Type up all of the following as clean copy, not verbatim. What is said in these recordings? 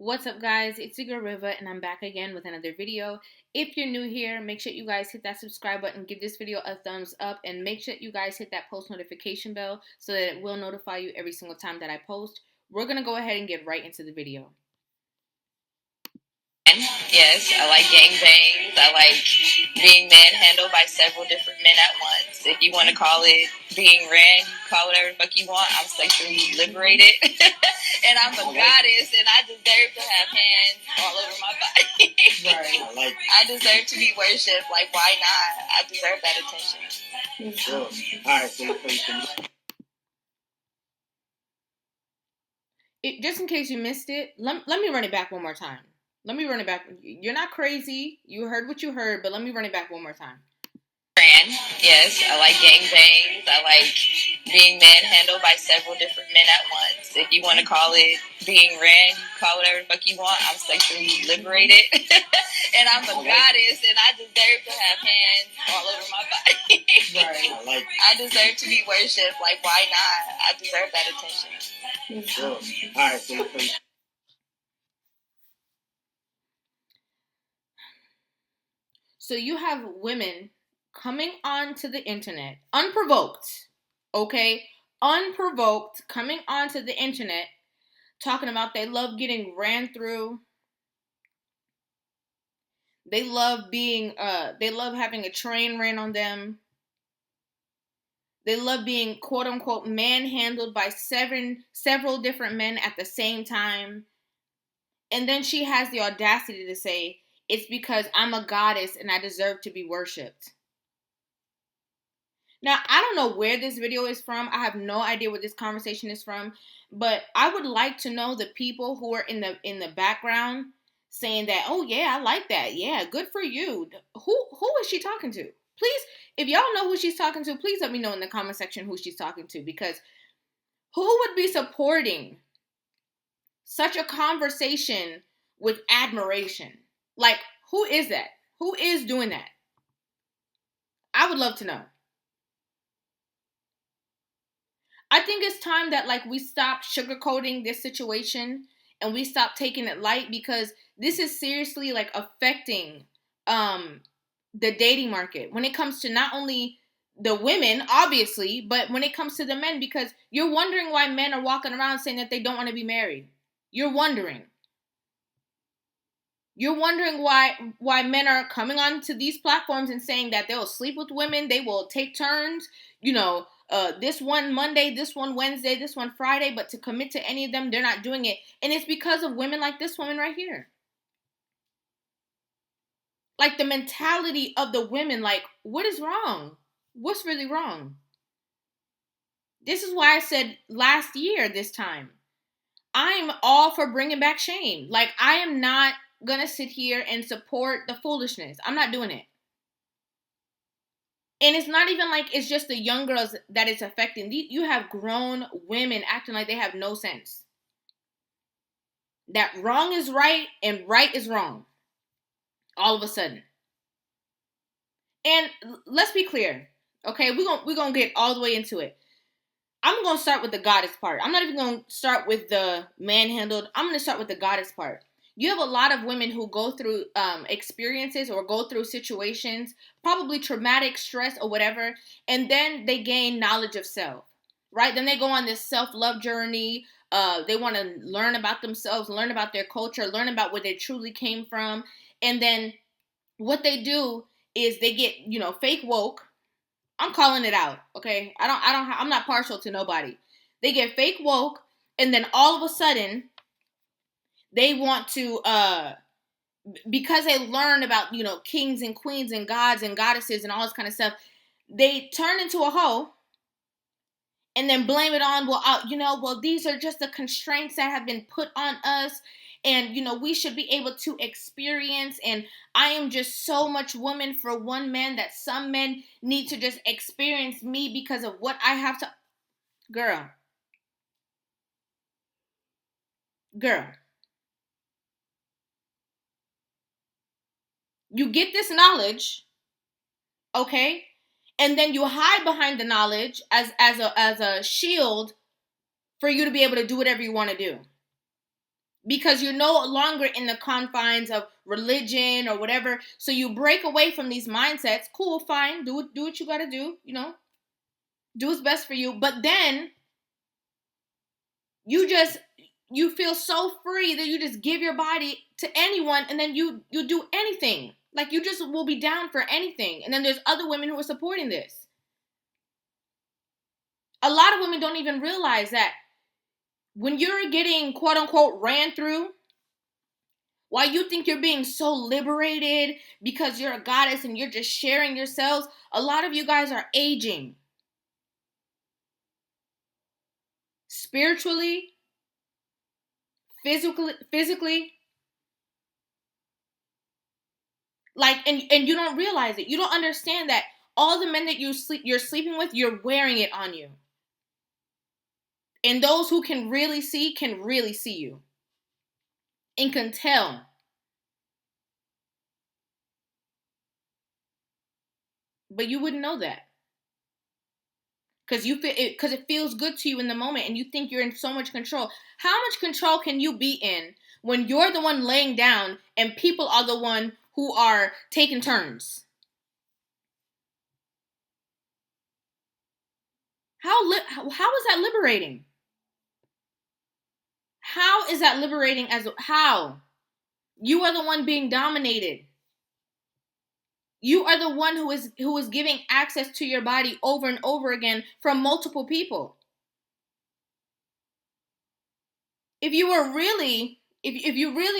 What's up, guys? It's your girl Rivah, and I'm back again with another video. If you're new here, make sure you guys hit that subscribe button, give this video a thumbs up, and make sure you guys hit that post notification bell so that it will notify you every single time that I post. We're going to go ahead and get right into the video. Yes, I like gangbangs. I like being manhandled by several different men at once. If you want to call it being ran, call whatever the fuck you want. I'm sexually liberated. And I'm a goddess, and I deserve to have hands all over my body. Right. I deserve to be worshipped. Like, why not? I deserve that attention. Sure. All right, so Just in case you missed it, let me run it back one more time. Let me run it back. You're not crazy. You heard what you heard, but let me run it back one more time. Yes, I like gangbangs. I like being manhandled by several different men at once. If you want to call it being ran, call whatever the fuck you want. I'm sexually liberated. And I'm a goddess, and I deserve to have hands all over my body. Right. I deserve to be worshipped. Like, why not? I deserve that attention. Sure. All right, so So you have women coming onto the internet, unprovoked, okay? Unprovoked, coming onto the internet, talking about they love getting ran through. They love having a train ran on them. They love being quote unquote manhandled by several different men at the same time. And then she has the audacity to say, it's because I'm a goddess and I deserve to be worshipped. Now, I don't know where this video is from. I have no idea what this conversation is from. But I would like to know the people who are in the background saying that, oh yeah, I like that. Yeah, good for you. Who is she talking to? Please, if y'all know who she's talking to, please let me know in the comment section who she's talking to. Because who would be supporting such a conversation with admiration? Like, who is that? Who is doing that? I would love to know. I think it's time that we stop sugarcoating this situation and we stop taking it light, because this is seriously affecting the dating market when it comes to not only the women, obviously, but when it comes to the men, because you're wondering why men are walking around saying that they don't want to be married. You're wondering. You're wondering why men are coming onto these platforms and saying that they'll sleep with women, they will take turns, this one Monday, this one Wednesday, this one Friday, but to commit to any of them, they're not doing it. And it's because of women like this woman right here. Like, the mentality of the women, what is wrong? What's really wrong? This is why I said last year this time, I'm all for bringing back shame. I am not gonna sit here and support the foolishness. I'm not doing it. And it's not even it's just the young girls that it's affecting. You have grown women acting like they have no sense. That wrong is right and right is wrong. All of a sudden. And let's be clear, okay? We're gonna get all the way into it. I'm gonna start with the goddess part. I'm not even gonna start with the manhandled. I'm gonna start with the goddess part. You have a lot of women who go through experiences or go through situations, probably traumatic stress or whatever, and then they gain knowledge of self, right? Then they go on this self-love journey. They want to learn about themselves, learn about their culture, learn about where they truly came from. And then what they do is they get, fake woke. I'm calling it out, okay? I'm not partial to nobody. They get fake woke, and then all of a sudden, they want to, because they learn about, kings and queens and gods and goddesses and all this kind of stuff, they turn into a hoe and then blame it on, well, these are just the constraints that have been put on us, and, we should be able to experience, and I am just so much woman for one man that some men need to just experience me because of what I have to. Girl. You get this knowledge, okay? And then you hide behind the knowledge as a shield for you to be able to do whatever you want to do. because you're no longer in the confines of religion or whatever. So you break away from these mindsets. Cool, fine, do what you gotta do. Do what's best for you. But then you feel so free that you just give your body to anyone, and then you do anything. Like, you just will be down for anything. And then there's other women who are supporting this. A lot of women don't even realize that when you're getting quote unquote ran through, while you think you're being so liberated because you're a goddess and you're just sharing yourselves, a lot of you guys are aging. Spiritually, physically, like, and you don't realize it. You don't understand that all the men that you're sleeping with, you're wearing it on you. And those who can really see you and can tell. But you wouldn't know that. Because it feels good to you in the moment, and you think you're in so much control. How much control can you be in when you're the one laying down and people are the one who are taking turns? How is that liberating? How is that liberating? How? You are the one being dominated. You are the one who is giving access to your body over and over again from multiple people. If you really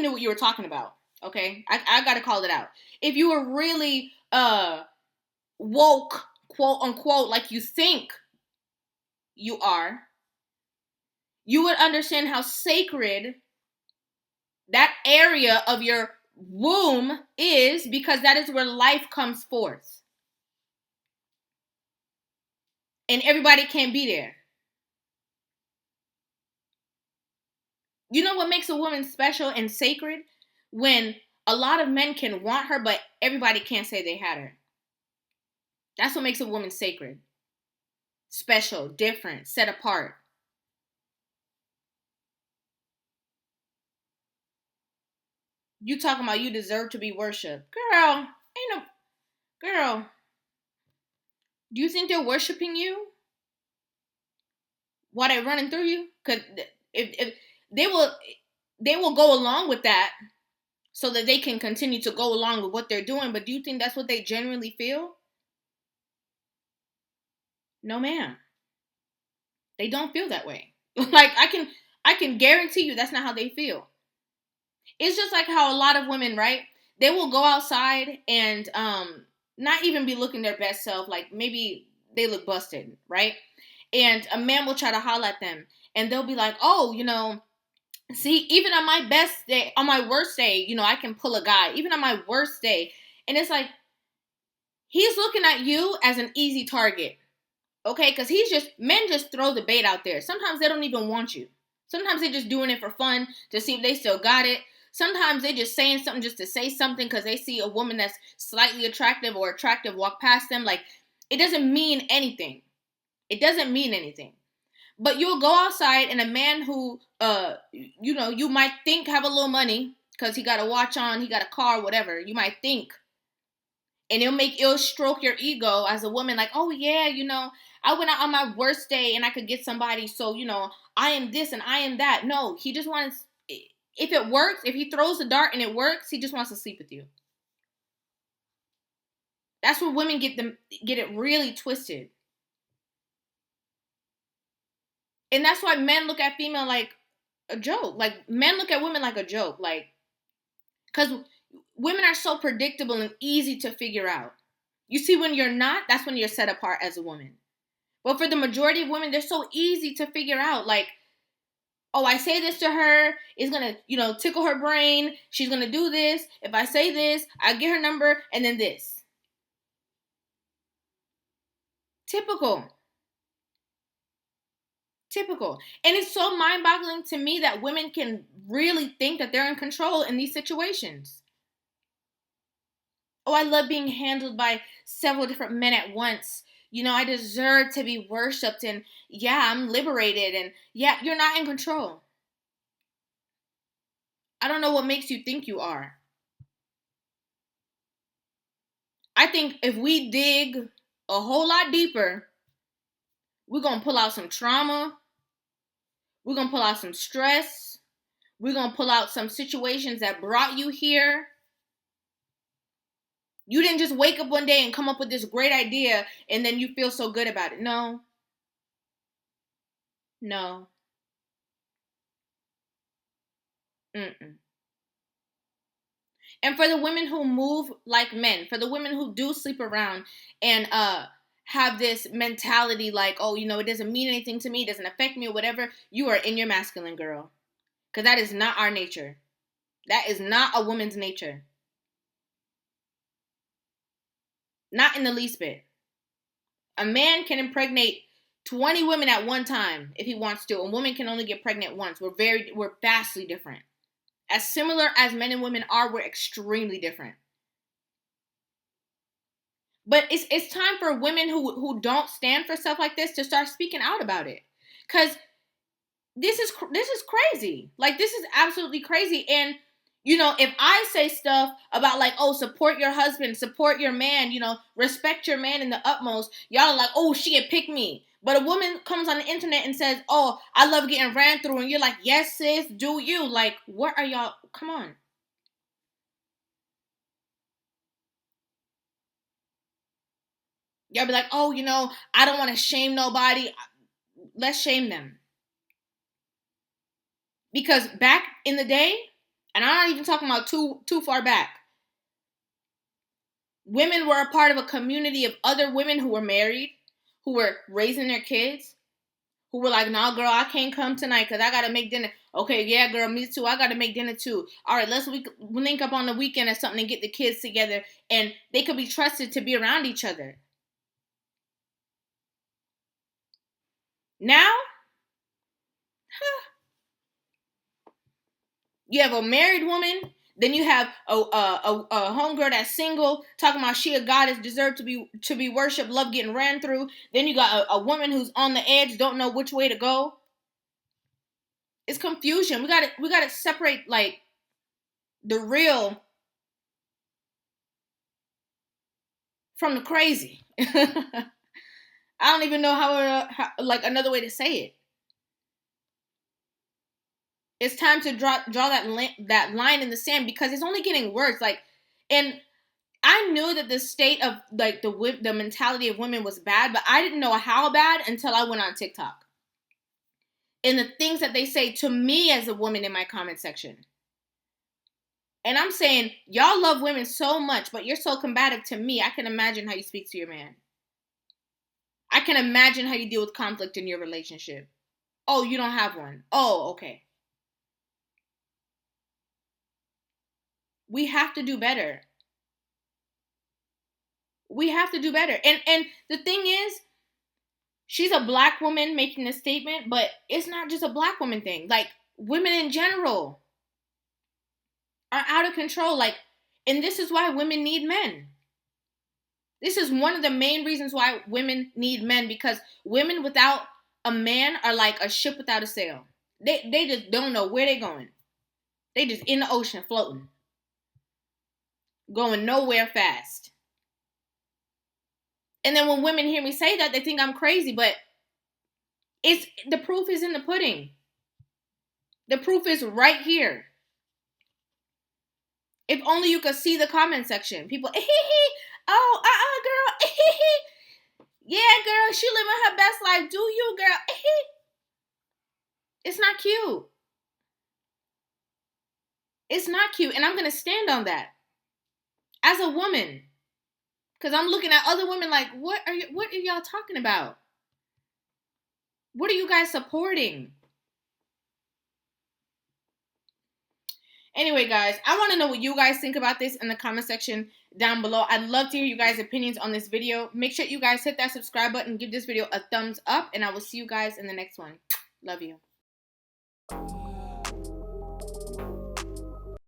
knew what you were talking about, okay, I gotta call it out. If you were really woke, quote unquote, like you think you are, you would understand how sacred that area of your womb is, because that is where life comes forth. And everybody can't be there. You know what makes a woman special and sacred? When a lot of men can want her, but everybody can't say they had her. That's what makes a woman sacred. Special, different, set apart. You talking about you deserve to be worshipped. Girl, girl. Do you think they're worshiping you while they're running through you? Because if they will go along with that so that they can continue to go along with what they're doing. But do you think that's what they genuinely feel? No, ma'am. They don't feel that way. Like, I can guarantee you that's not how they feel. It's just like how a lot of women, right? They will go outside and not even be looking their best self. Like, maybe they look busted, right? And a man will try to holler at them, and they'll be like, "Oh, see, even on my best day, on my worst day, I can pull a guy, even on my worst day." And it's like, he's looking at you as an easy target, okay? Because men just throw the bait out there. Sometimes they don't even want you. Sometimes they're just doing it for fun to see if they still got it. Sometimes they're just saying something just to say something because they see a woman that's slightly attractive or attractive walk past them. Like, it doesn't mean anything. It doesn't mean anything. But you'll go outside, and a man who, you might think have a little money because he got a watch on, he got a car, whatever. You might think. And it'll stroke your ego as a woman, like, "Oh yeah, I went out on my worst day and I could get somebody, so, I am this and I am that." No, he just wants, if it works, if he throws the dart and it works, he just wants to sleep with you. That's where women get it really twisted. And that's why men look at female like a joke. Like, men look at women like a joke. Like, because women are so predictable and easy to figure out. You see, when you're not, that's when you're set apart as a woman. But for the majority of women, they're so easy to figure out. Like, oh, I say this to her, it's going to, tickle her brain. She's going to do this. If I say this, I get her number, and then this. Typical. And it's so mind-boggling to me that women can really think that they're in control in these situations. Oh, I love being handled by several different men at once. I deserve to be worshipped, and yeah, I'm liberated, and yeah, you're not in control. I don't know what makes you think you are. I think if we dig a whole lot deeper, we're going to pull out some trauma. We're going to pull out some stress. We're going to pull out some situations that brought you here. You didn't just wake up one day and come up with this great idea and then you feel so good about it. No. No. Mm-mm. And for the women who move like men, for the women who do sleep around and have this mentality like, oh, you know, it doesn't mean anything to me, it doesn't affect me or whatever, you are in your masculine, girl. Because that is not our nature. That is not a woman's nature. Not in the least bit. A man can impregnate 20 women at one time if he wants to. A woman can only get pregnant once. We're vastly different. As similar as men and women are, we're extremely different. But it's time for women who don't stand for stuff like this to start speaking out about it. Because this is crazy. Like, this is absolutely crazy. And, you know, if I say stuff about like, oh, support your husband, support your man, you know, respect your man in the utmost, y'all are like, oh, she had picked me. But a woman comes on the internet and says, oh, I love getting ran through. And you're like, yes, sis, do you. Like, what are y'all? Come on. Y'all be like, oh, you know, I don't want to shame nobody. Let's shame them. Because back in the day, and I'm not even talking about too far back, women were a part of a community of other women who were married, who were raising their kids, who were like, nah, girl, I can't come tonight because I got to make dinner. Okay, yeah, girl, me too. I got to make dinner too. All right, let's link up on the weekend or something and get the kids together. And they could be trusted to be around each other. Now, you have a married woman, then you have a homegirl that's single, talking about she a goddess, deserved to be worshipped, love getting ran through. Then you got a woman who's on the edge, don't know which way to go. It's confusion. We gotta separate like the real from the crazy. I don't even know how like another way to say it. It's time to draw that line in the sand because it's only getting worse. Like, and I knew that the state of like the mentality of women was bad, but I didn't know how bad until I went on TikTok. And the things that they say to me as a woman in my comment section. And I'm saying, y'all love women so much, but you're so combative to me. I can imagine how you speak to your man. I can imagine how you deal with conflict in your relationship. Oh, you don't have one. Oh, okay. We have to do better. We have to do better. And the thing is, she's a black woman making this statement, but it's not just a black woman thing. Like, women in general are out of control. Like, and this is why women need men. This is one of the main reasons why women need men, because women without a man are like a ship without a sail. They just don't know where they're going. They just in the ocean floating. Going nowhere fast. And then when women hear me say that, they think I'm crazy, but the proof is in the pudding. The proof is right here. If only you could see the comment section. People, oh, girl, yeah, girl, she living her best life. Do you, girl? It's not cute. It's not cute, and I'm gonna stand on that as a woman, because I'm looking at other women like, what are y'all talking about? What are you guys supporting? Anyway, guys, I want to know what you guys think about this in the comment section down below. I'd love to hear you guys' opinions on this video. Make sure you guys hit that subscribe button, give this video a thumbs up, and I will see you guys in the next one. Love you.